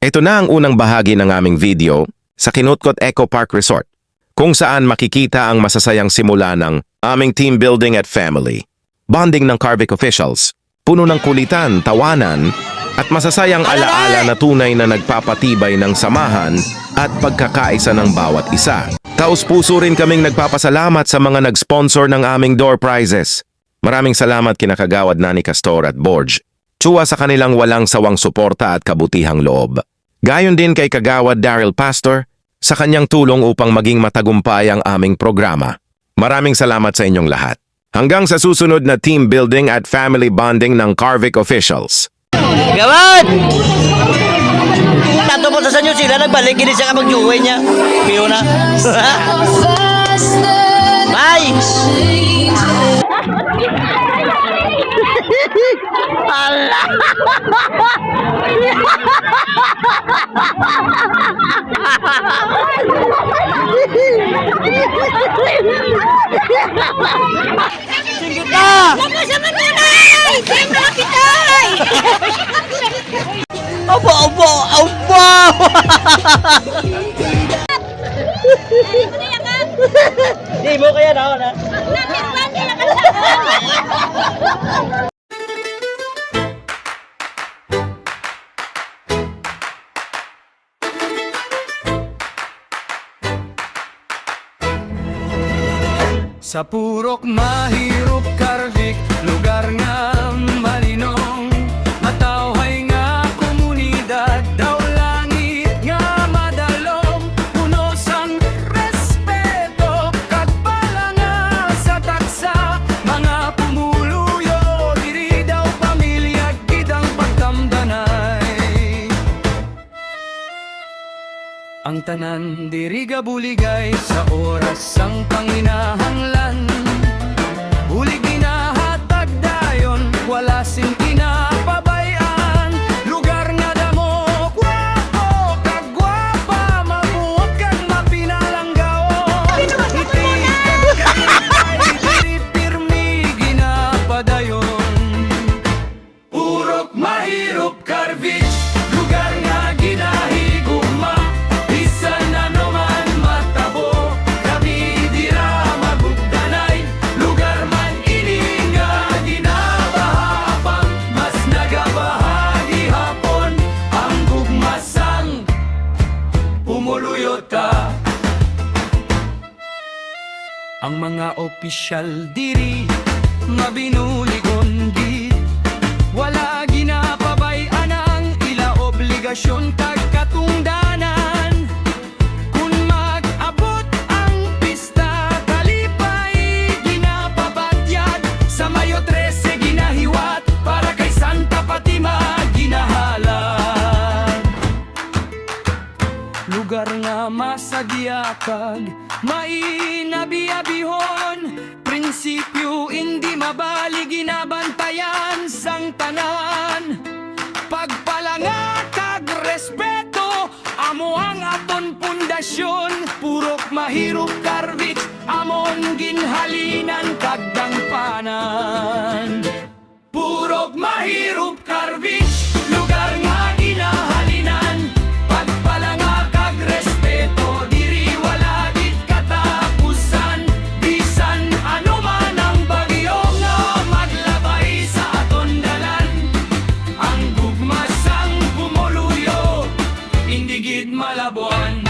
Ito na ang unang bahagi ng aming video sa Kinutkot Eco Park Resort, kung saan makikita ang masasayang simula ng aming team building at family, bonding ng Carvic officials, puno ng kulitan, tawanan, at masasayang alaala na tunay na nagpapatibay ng samahan at pagkakaisa ng bawat isa. Taus-puso rin kaming nagpapasalamat sa mga nag-sponsor ng aming door prizes. Maraming salamat kina Kagawad Nani Castor at Borge, Chua sa kanilang walang sawang suporta at kabutihang loob. Gayon din kay Kagawad Daryl Pastor sa kanyang tulong upang maging matagumpay ang aming programa. Maraming salamat sa inyong lahat. Hanggang sa susunod na team building at family bonding ng Carvic officials. Gawad! Tato po sa sanyo sila, nagbalik, hindi siya ka mag-joy niya. Piyo na. Bye! Allah! Singgit na! Sama nanay! Sama kitay! Aba, aba, aba! Di mo kaya na ako na. Natikman nila kasama! Sa purok mahirap Carvic, lugar nga malinong, matawhay nga komunidad, daw langit nga madalom, puno sang respeto, kagpala nga sa taksa, mga pumuluyo, diri daw pamilya, gidang pagtamdanay. Ang tanan diri gabuligay sa oras sang panginahanglan, bulig ginahatag dayon, wala sing pinapabayaan. Lugar nga damo, gwapo, kagwapa, mabuot kag mapinalanggaon. Itigad kay diri pirmi ginapadayon. Purok mahirop Carvic, lugar nga ginahigugma. Ang mga opisyal diri mabinuligon gid, wala ginapabayan ang ila obligasyon kag katungdanan. Kung mag-abot ang pista, kalipay ginapabatyad, sa Mayo 13 ginahiwat, para kay Santa Fatima ginahalad. Lugar nga masagyakag, mainabi-abihon, prinsipyo hindi mabali, ginabantayan sang tanan. Pagpalanga kag respeto, amo ang aton pundasyon. Purok mahirop Carvic, amon ginhalinan kag dangpanan. Purok mahirop Carvic, lugar nga ginahalinan, pagpalanga kag respeto, diri wala gid katapusan. Bisan ano man ang bagyo nga maglabay sa aton dalan, ang gugma sang pumuluyo, hindi gid malabuan.